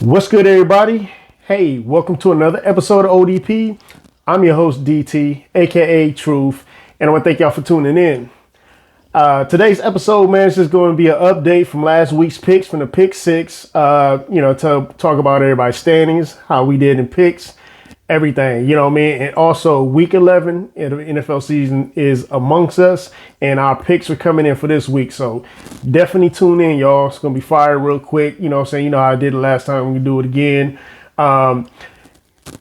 What's good, everybody? Hey, welcome to another episode of O.D.P. I'm your host, DT, aka Truth, and I want to thank y'all for tuning in. Today's episode, man, is just going to be an update from last week's picks from the Pick Six. To talk about everybody's standings, how we did in picks, everything. You know what I mean? And also, Week 11 in the NFL season is amongst us, and our picks are coming in for this week. So definitely tune in, y'all. It's going to be fire real quick. You know what I'm saying? You know how I did it last time. We can do it again.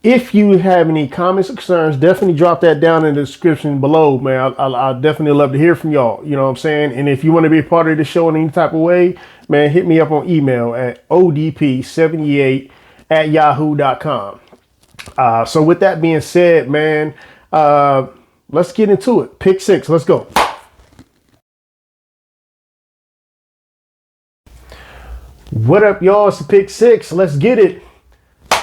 If you have any comments or concerns, definitely drop that down in the description below, man. I'll definitely love to hear from y'all. You know what I'm saying? And if you want to be a part of the show in any type of way, man, hit me up on email at odp78@yahoo.com. So with that being said, man, let's get into it. Pick six. Let's go. What up, y'all? It's the Pick Six. Let's get it.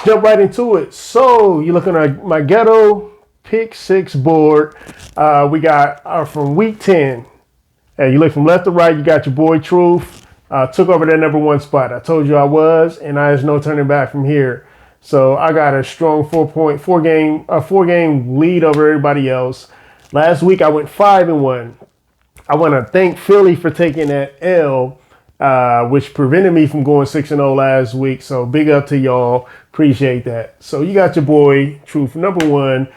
Jump right into it. So you're looking at my ghetto Pick Six board. We got from Week 10. Hey, you look from left to right. You got your boy Truth. Took over that number one spot. I told you I was, and there's no turning back from here. So I got a strong 4 game lead over everybody else. Last week I went 5-1. I want to thank Philly for taking that L, which prevented me from going 6-0 last week. So big up to y'all. Appreciate that. So you got your boy Truth, number one,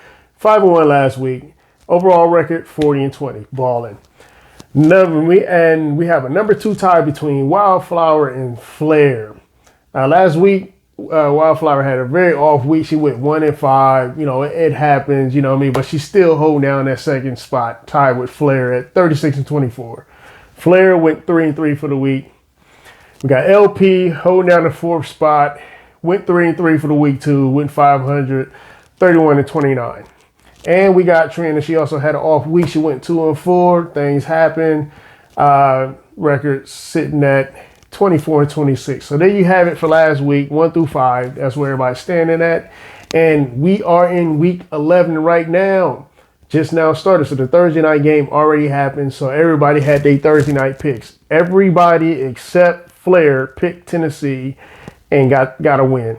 5-1 last week. Overall record 40-20, balling. We have a number two tie between Wildflower and FLAIR. Last week, Wildflower had a very off week. She went 1-5. You know, it happens, you know what I mean? But she's still holding down that second spot, tied with FLAIR at 36-24. FLAIR went 3-3 for the week. We got LP holding down the fourth spot, went 3-3 for the week too, went 500, 31-29. And we got TRINA. She also had an off week. She went 2-4. Things happen. Record sitting at 24-26. So there you have it for last week, 1 through 5. That's where everybody's standing at. And we are in week 11 right now. Just now started. So the Thursday night game already happened. So everybody had their Thursday night picks. Everybody except FLAIR picked Tennessee and got a win.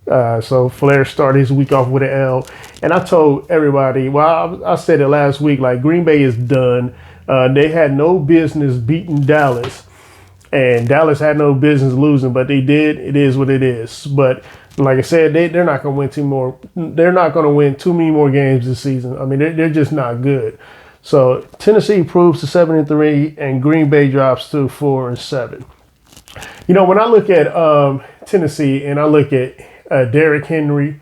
So FLAIR started his week off with an L. And I told everybody, well, I said it last week, like Green Bay is done. They had no business beating Dallas. And Dallas had no business losing, but they did. It is what it is. But like I said, they're not going to win two more. They're not going to win too many more games this season. I mean, they're just not good. So Tennessee improves to 7-3, and Green Bay drops to 4-7. You know, when I look at Tennessee and I look at Derrick Henry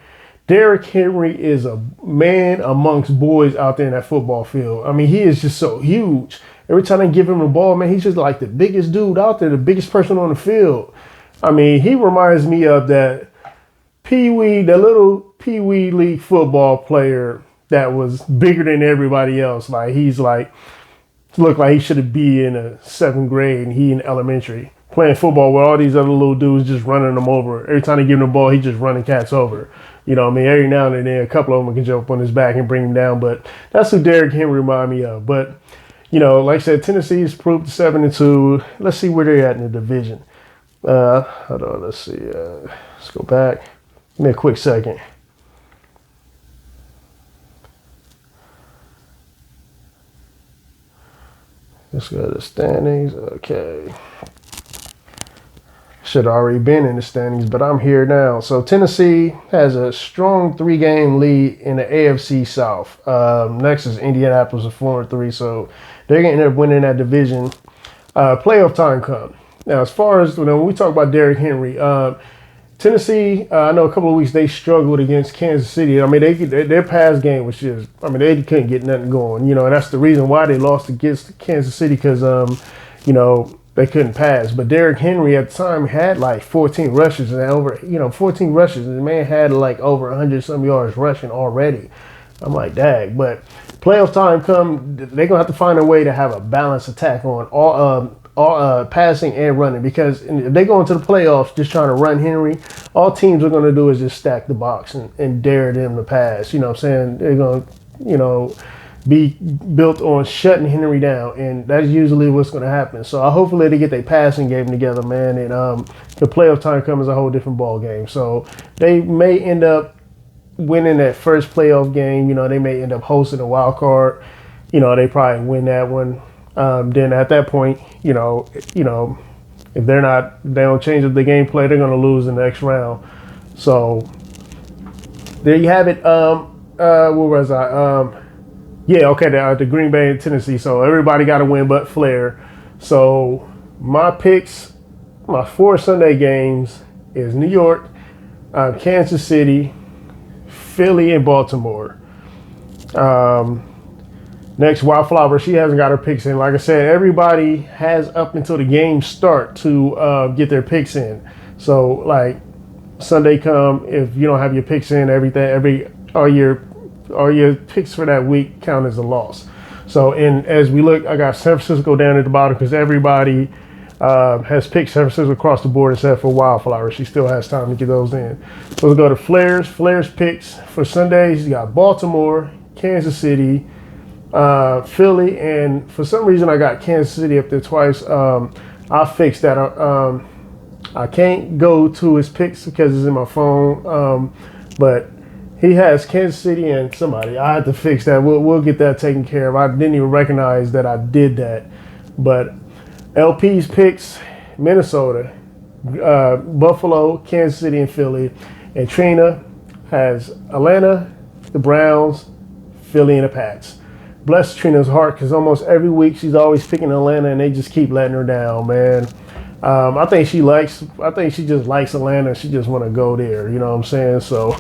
is a man amongst boys out there in that football field. I mean, he is just so huge. Every time they give him the ball, man, he's just like the biggest dude out there, the biggest person on the field. I mean, he reminds me of that little Pee Wee League football player that was bigger than everybody else. Like, he's like, looked like he should be in a 7th grade and he in elementary playing football with all these other little dudes just running them over. Every time they give him the ball, he just running cats over. You know what I mean? Every now and then, a couple of them can jump on his back and bring him down. But that's who Derrick Henry remind me of. But you know, like I said, Tennessee's proved 7-2. Let's see where they're at in the division. Hold on, let's see. Let's go back. Give me a quick second. Let's go to the standings. Okay. Should have already been in the standings, but I'm here now. So Tennessee has a strong 3-game lead in the AFC South. Next is Indianapolis at 4-3, so they're going to end up winning that division. Playoff time come. Now, as far as when we talk about Derrick Henry, Tennessee, I know a couple of weeks they struggled against Kansas City. I mean, their pass game was just, I mean, they couldn't get nothing going. You know, and that's the reason why they lost against Kansas City because, you know, they couldn't pass. But Derrick Henry at the time had like 14 rushes and 14 rushes. And the man had like over 100-some yards rushing already. I'm like, dang. But playoff time come, they're going to have to find a way to have a balanced attack on all passing and running. Because if they go into the playoffs just trying to run Henry, all teams are going to do is just stack the box and dare them to pass. You know what I'm saying? They're going to, be built on shutting Henry down, and that's usually what's going to happen. So hopefully they get their passing game together, man, and the playoff time comes a whole different ball game. So they may end up winning that first playoff game. You know, they may end up hosting a wild card. You know, they probably win that one. Then at that point, you know, if they don't change the gameplay, they're going to lose in the next round. So there you have it. Where was I? Yeah, okay, the Green Bay and Tennessee. So everybody got to win but FLAIR. So my picks, my 4 Sunday games is New York, Kansas City, Philly, and Baltimore. Next, WILDFLOWER, she hasn't got her picks in. Like I said, everybody has up until the games start to get their picks in. So, like, Sunday come, if you don't have your picks in, all your picks for that week count as a loss. So, and as we look, I got San Francisco down at the bottom because everybody has picked San Francisco across the board except for WILDFLOWER. She still has time to get those in. So let's go to FLAIR's. FLAIR's picks for Sundays. You got Baltimore, Kansas City, Philly, and for some reason I got Kansas City up there twice. I fixed that. I can't go to his picks because it's in my phone, but he has Kansas City and somebody. I had to fix that. We'll get that taken care of. I didn't even recognize that I did that. But LP's picks, Minnesota, Buffalo, Kansas City, and Philly. And TRINA has Atlanta, the Browns, Philly, and the Pats. Bless TRINA's heart because almost every week she's always picking Atlanta and they just keep letting her down, man. I think she just likes Atlanta. She just want to go there. You know what I'm saying? So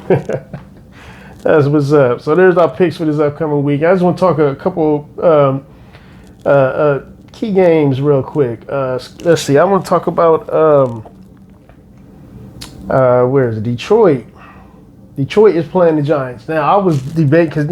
that's what's up. So there's our picks for this upcoming week. I just want to talk a couple key games real quick. Let's see. I want to talk about where is it? Detroit. Detroit is playing the Giants. Now I was debating because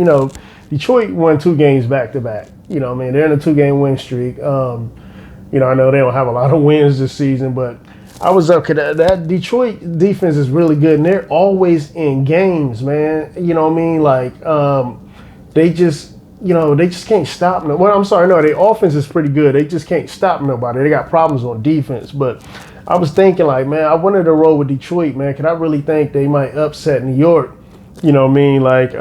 Detroit won 2 games back to back. You know what I mean? They're in a 2-game win streak. I know they don't have a lot of wins this season, but I was up because that Detroit defense is really good, and they're always in games, man. You know what I mean? Like, they just can't stop them. Well, I'm sorry, no, their offense is pretty good. They just can't stop nobody. They got problems on defense. But I was thinking, like, man, I wanted to roll with Detroit, man, because I really think they might upset New York. You know what I mean? Like,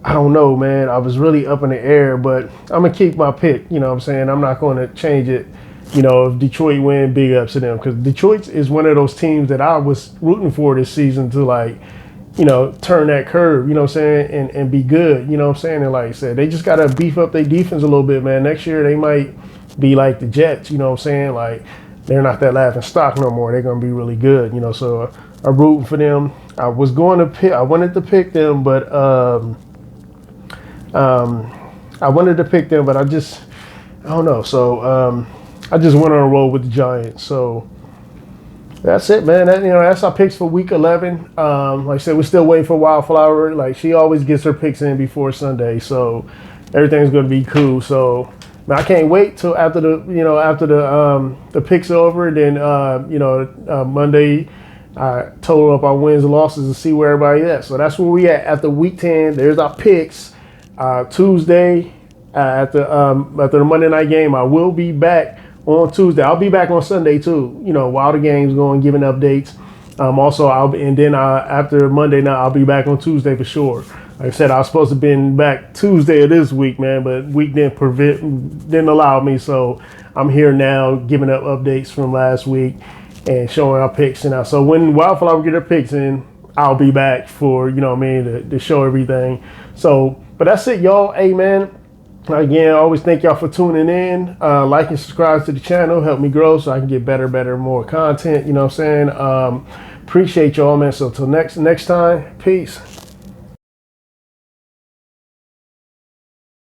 I don't know, man. I was really up in the air, but I'm going to keep my pick. You know what I'm saying? I'm not going to change it. If Detroit win, big ups to them. Because Detroit is one of those teams that I was rooting for this season to, like, turn that curve, you know what I'm saying, and be good, you know what I'm saying? And like I said, they just got to beef up their defense a little bit, man. Next year, they might be like the Jets, you know what I'm saying? Like, they're not that laughing stock no more. They're going to be really good, So I'm rooting for them. I wanted to pick them, but I don't know. So I just went on a roll with the Giants. So that's it, man. That's our picks for week 11. Like I said, we're still waiting for WILDFLOWER. Like, she always gets her picks in before Sunday, so everything's going to be cool. So man, I can't wait till after the picks are over. Then Monday, I total up our wins and losses and see where everybody at. So that's where we at after week 10. There's our picks. Tuesday at the Monday night game, I will be back on Tuesday. I'll be back on Sunday too. While the game's going, giving updates. After Monday night, I'll be back on Tuesday for sure. Like I said, I was supposed to have been back Tuesday of this week, man, but week didn't allow me. So I'm here now, giving up updates from last week and showing our picks. So when WILDFLOWER get her picks in, I'll be back for to show everything. So, but that's it, y'all. Hey, man. Again, I always thank y'all for tuning in. Like and subscribe to the channel. Help me grow so I can get better, more content. You know what I'm saying? Appreciate y'all, man. So till next time, peace.